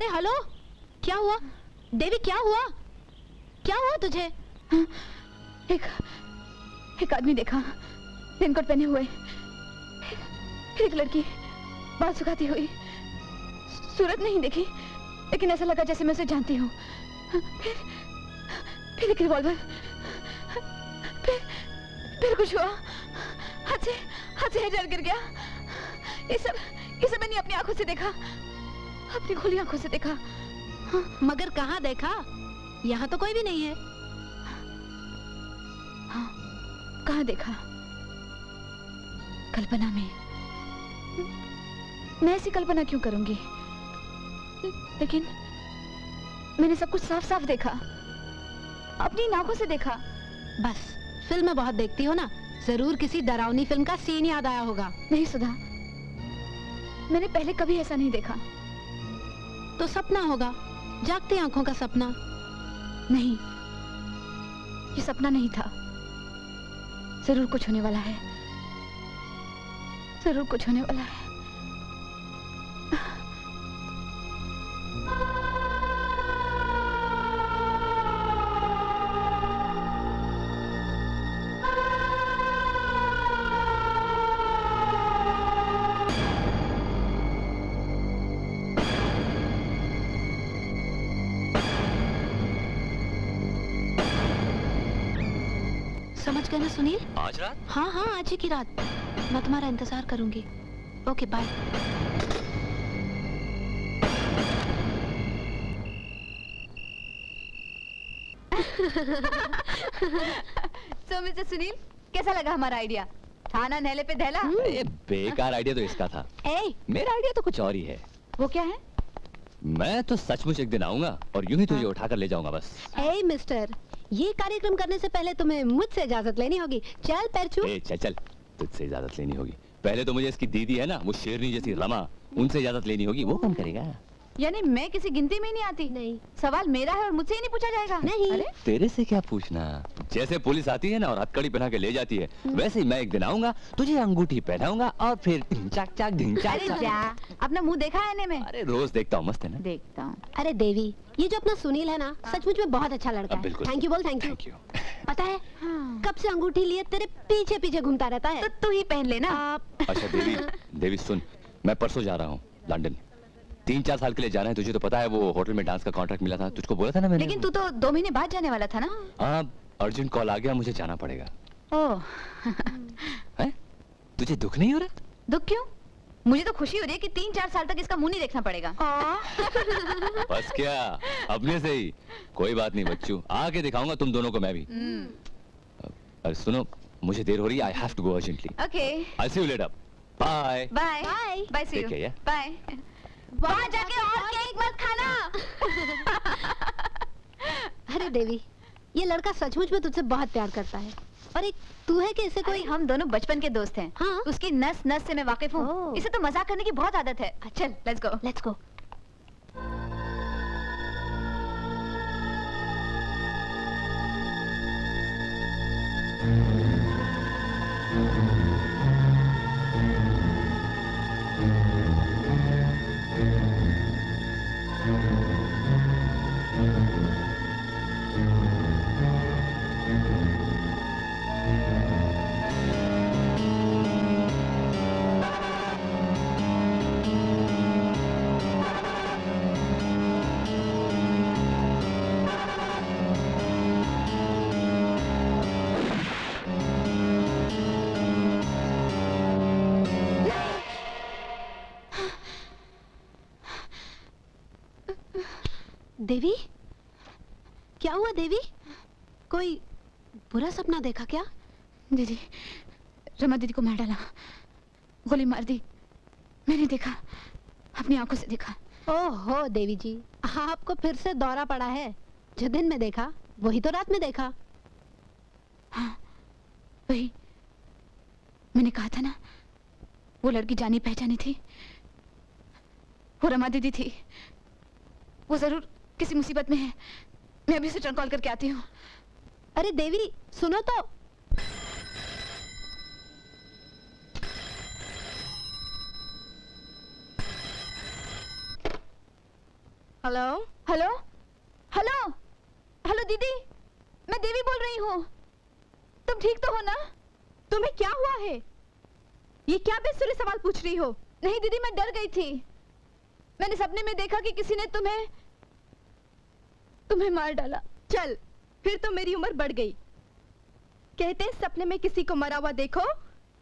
अरे हेलो, क्या हुआ देवी? क्या हुआ? क्या हुआ तुझे? एक आदमी देखा, रेनकोट पहने हुए, एक लड़की बाल सुखाती हुई। सूरत नहीं देखी, लेकिन ऐसा लगा जैसे मैं उसे जानती हूँ। फिर एक रिवॉल्वर, फिर कुछ हुआ, हाथ से हेजर गिर गया। ये सब मैंने अपनी आंखों से देखा, अपनी खुली आंखों से देखा। मगर कहाँ देखा? यहाँ तो कोई भी नहीं है। हाँ, कहाँ देखा? कल्पना में। मैं ऐसी कल्पना क्यों करूंगी? लेकिन मैंने सब कुछ साफ साफ देखा, अपनी आंखों से देखा। बस फिल्म में बहुत देखती हो ना, जरूर किसी डरावनी फिल्म का सीन याद आया होगा। नहीं सुधा, मैंने पहले कभी ऐसा नहीं देखा। तो सपना होगा, जागती आंखों का सपना। नहीं, ये सपना नहीं था। जरूर कुछ होने वाला है, जरूर कुछ होने वाला है। समझ गए ना सुनील? आज रात? हाँ हाँ, आज ही की रात। मैं तुम्हारा इंतजार करूंगी। Okay bye. So mister Sunil, कैसा लगा हमारा आइडिया? थाना नहले पे दहला। ये बेकार आइडिया तो इसका था। मेरा आइडिया तो कुछ और ही है। वो क्या है? मैं तो सचमुच एक दिन आऊंगा और यूं ही तुझे उठाकर ले जाऊंगा बस। ए मिस्टर, ये कार्यक्रम करने से पहले तुम्हें मुझसे इजाजत लेनी होगी। चल पैर छू। चल चल, तुझसे इजाजत लेनी होगी। पहले तो मुझे इसकी दीदी है ना, वो शेरनी जैसी रमा, उनसे इजाजत लेनी होगी। वो कौन करेगा? यानी मैं किसी गिनती में ही नहीं आती? नहीं। सवाल मेरा है और मुझसे ही नहीं पूछा जाएगा? नहीं। अरे? तेरे से क्या पूछना? जैसे पुलिस आती है ना और हथकड़ी पहना के ले जाती है, वैसे ही मैं एक दिन आऊंगा, तुझे अंगूठी पहनाऊंगा और फिर चाक चाक ढिंचाक। अरे जा, अपना मुंह देखा है आईने में? अरे रोज देखता हूँ, मस्त है ना? देखता हूँ। अरे देवी, ये जो अपना सुनील है ना, सचमुच में बहुत अच्छा लड़का है। थैंक यू बोल। Thank you. पता है कब से अंगूठी लिए तेरे पीछे पीछे घूमता रहता है। तो तू ही पहन लेना। अच्छा देवी सुन, मैं परसों जा रहा हूँ लंदन। 3-4 साल के लिए जाना है। तुझे तो पता है वो होटल में डांस का कॉन्ट्रैक्ट मिला था, तुझको बोला था ना मैंने। लेकिन तू तो 2 महीने बाद जाने वाला था ना? हाँ, अर्जेंट कॉल आ गया, मुझे जाना पड़ेगा। ओह। है? तुझे दुख नहीं हो रहा? दुख क्यों? मुझे तो खुशी हो रही है कि 3-4 साल तक इसका मुंह नहीं देखना पड़ेगा। बस क्या, अपने से ही। कोई बात नहीं बच्चू, आके दिखाऊंगा तुम दोनों को मैं भी। अरे सुनो, मुझे देर हो रही है, I have to go urgently. Okay, I see you later. Bye bye bye, see you, bye. वहाँ जाके और केक मत खाना। अरे देवी, ये लड़का सचमुच में तुझसे बहुत प्यार करता है। और एक तू है कि इसे कोई? हम दोनों बचपन के दोस्त हैं। हाँ? उसकी नस नस से मैं वाकिफ हूँ। इसे तो मजाक करने की बहुत आदत है। चल, लेट्स गो। देवी, क्या हुआ देवी? कोई बुरा सपना देखा क्या? दीदी, रमा दीदी को मार डाला, गोली मार दी। मैंने देखा, अपनी आंखों से देखा। ओहो देवी जी, आपको फिर से दौरा पड़ा है। जो दिन में देखा वही तो रात में देखा। हाँ, वही। मैंने कहा था ना, वो लड़की जानी पहचानी थी, वो रमा दीदी थी। वो जरूर किसी मुसीबत में है। मैं अभी उसे ट्रंक कॉल करके आती हूँ। अरे देवी सुनो तो। हेलो हेलो हेलो हेलो दीदी, मैं देवी बोल रही हूँ। तुम ठीक तो हो ना? तुम्हें क्या हुआ है? ये क्या बेसुरे सवाल पूछ रही हो? नहीं दीदी, मैं डर गई थी। मैंने सपने में देखा कि किसी ने तुम्हें मार डाला। चल, फिर तो मेरी उम्र बढ़ गई। कहते हैं सपने में किसी को मरा हुआ देखो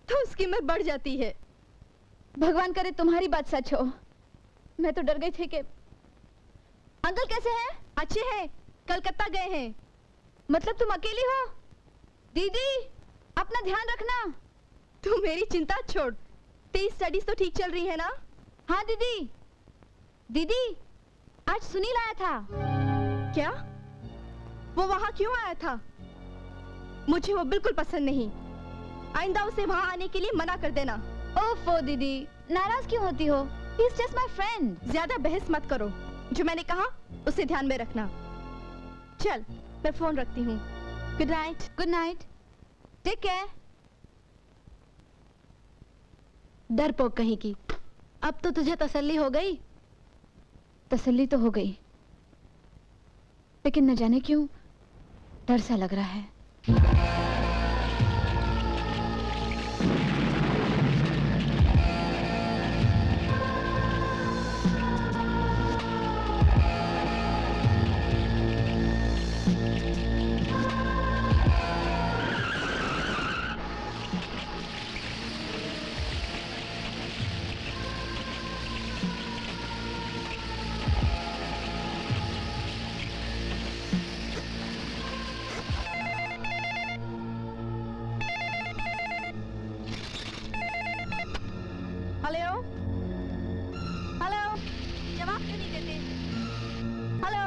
तो उसकी उम्र बढ़ जाती है। भगवान करे तुम्हारी बात सच हो। मैं तो डर गई थी कि अंकल कैसे हैं? अच्छे हैं, कलकत्ता गए हैं। मतलब तुम अकेली हो? दीदी अपना ध्यान रखना। तू मेरी चिंता छोड़, तेरी स्टडीज तो ठीक चल रही है ना? हाँ दीदी। दीदी आज सुनील आया था। क्या? वो वहां क्यों आया था? मुझे वो बिल्कुल पसंद नहीं। आइंदा उसे वहां आने के लिए मना कर देना। ओफो दीदी, नाराज क्यों होती हो? He is just my friend. ज्यादा बहस मत करो। जो मैंने कहा उसे ध्यान में रखना। चल, मैं फोन रखती हूँ। Good night. Good night. Take care. डरपोक कहीं की। अब तो तुझे तसल्ली हो गई? तसल्ली तो हो गई, लेकिन न जाने क्यों डर सा लग रहा है। हेलो हेलो, जवाब क्यों नहीं देते? हेलो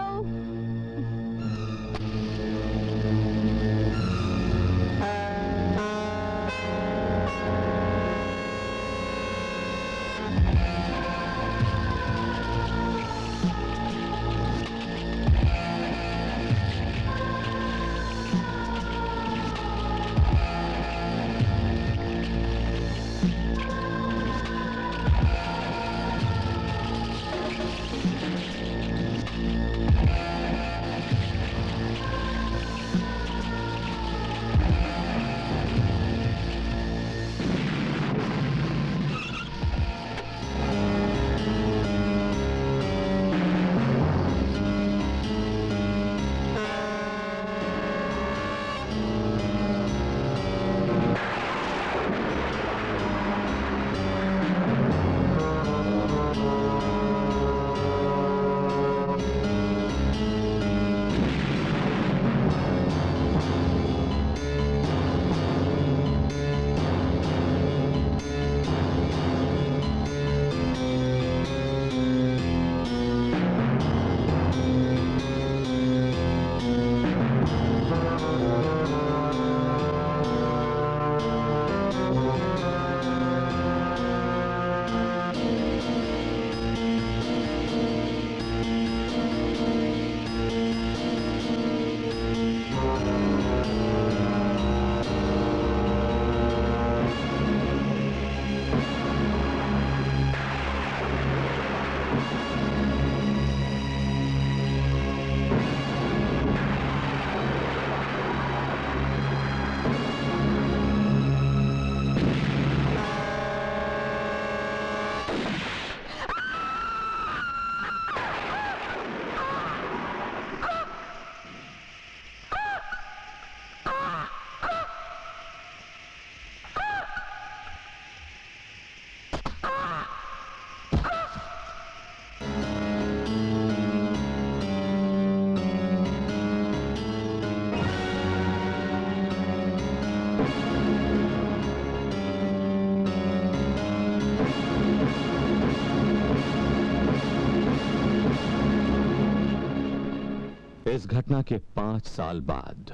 इस घटना के 5 साल बाद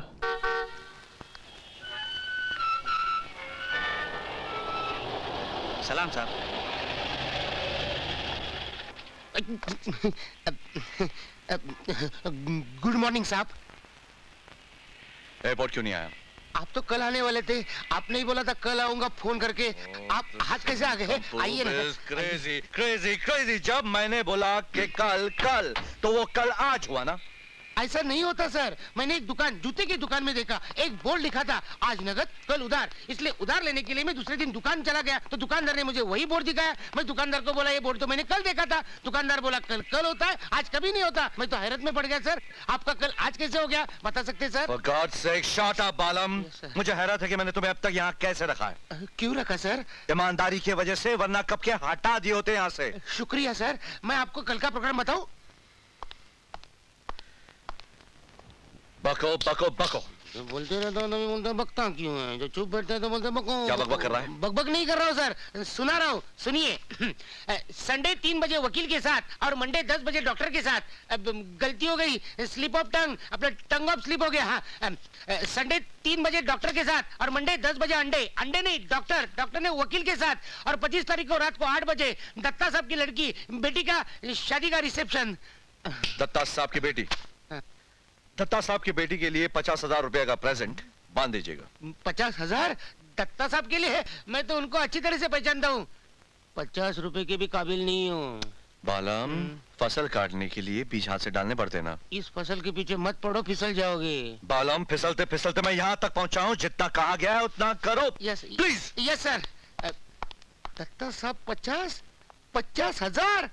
सलाम साहब। गुड मॉर्निंग साहब। एयरपोर्ट क्यों नहीं आया? आप तो कल आने वाले थे, आपने ही बोला था कल आऊंगा फोन करके। आप आज कैसे आ गए? आइए ना। क्रेजी क्रेजी क्रेजी, जब मैंने बोला कि कल कल, तो वो कल आज हुआ ना। ऐसा नहीं होता सर, मैंने एक दुकान, जूते की दुकान में देखा, एक बोर्ड लिखा था आज नगद कल उधार, इसलिए उधार लेने के लिए मैं दूसरे दिन दुकान चला गया तो दुकानदार ने मुझे वही बोर्ड दिखाया। मैं दुकानदार को बोला ये बोर्ड तो मैंने कल देखा था। दुकानदार बोला कल कल होता है, आज कभी नहीं होता। मैं तो हैरत में पड़ गया सर, आपका कल आज कैसे हो गया बता सकते sir? For God's sake, shut up, बालम। मुझे हैरत है कि मैंने तुम्हें अब तक यहाँ कैसे रखा है। क्यों रखा सर? ईमानदारी की वजह से, वरना कब के हटा दिए होते यहाँ से। शुक्रिया सर। मैं आपको कल का प्रोग्राम बताऊं? बको बको बको। बोलते रहता हूँ, नहीं बोलते बकता क्यों है? जो चुप बैठते हैं तो बोलते बको। क्या बकबक कर रहा है? बकबक नहीं कर रहा हूँ सर, सुना रहा हूँ, सुनिए। संडे 3 बजे वकील के साथ और मंडे 10 बजे डॉक्टर के साथ। अब गलती हो गई, स्लिप ऑफ टंग, अपना टंग ऑफ स्लिप हो गया। हाँ, संडे 3 बजे डॉक्टर के साथ और मंडे 10 बजे अंडे, अंडे नहीं डॉक्टर ने वकील के साथ। और 25 तारीख को रात को 8 बजे दत्ता साहब की लड़की बेटी का शादी का रिसेप्शन। दत्ता साहब की बेटी, दत्ता साहब की बेटी के लिए 50,000 रुपए का प्रेजेंट बांध दीजिएगा। 50,000 दत्ता साहब के लिए? मैं तो उनको अच्छी तरह से पहचानता हूँ, 50 रुपए के भी काबिल नहीं हूँ। बालम, फसल काटने के लिए बीज हाथ से डालने पड़ते ना। इस फसल के पीछे मत पड़ो, फिसल जाओगे। बालम, फिसलते फिसलते मैं यहाँ तक पहुँचा हूँ, जितना कहा गया है उतना करो। Yes please. Yes sir. Datta साहब 50,000?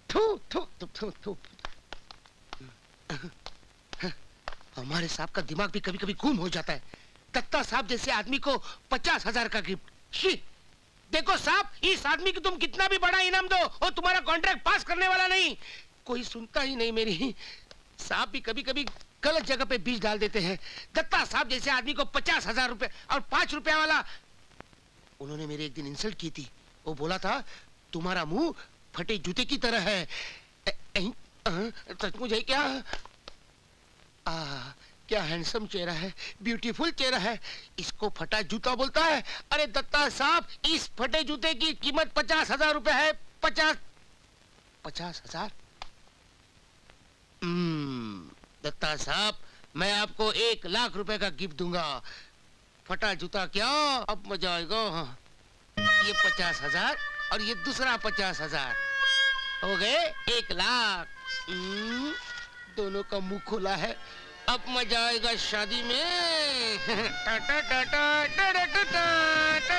थू थू थू थू थू। हमारे साहब का दिमाग भी कभी कभी गुम हो जाता है। दत्ता साहब जैसे आदमी को 50,000 का गिफ्ट। शी, देखो साहब, इस आदमी को तुम कितना भी बड़ा इनाम दो, वो तुम्हारा कॉन्ट्रैक्ट पास करने वाला नहीं। कोई सुनता ही नहीं मेरी। साहब भी कभी कभी गलत जगह पे बीज डाल देते हैं। दत्ता साहब जैसे आदमी को 50,000 रुपए और 5 रुपया वाला। उन्होंने मेरे एक दिन इंसल्ट की थी। वो बोला था तुम्हारा मुंह फटे जूते की तरह है। सचमुच है क्या? क्या हैंडसम चेहरा है, ब्यूटीफुल चेहरा है। इसको फटा जूता बोलता है? अरे दत्ता साहब, इस फटे जूते की कीमत 50,000 रुपए है। 50,000? दत्ता साहब, मैं आपको 1,00,000 रुपए का गिफ्ट दूंगा। फटा जूता क्या, अब मजा आएगा। ये 50,000 और ये दूसरा 50,000 हो गए 1,00,000। दोनों का मुंह खुला है, अब मजा आएगा शादी में। टा टा टा टा टा टा टा टा।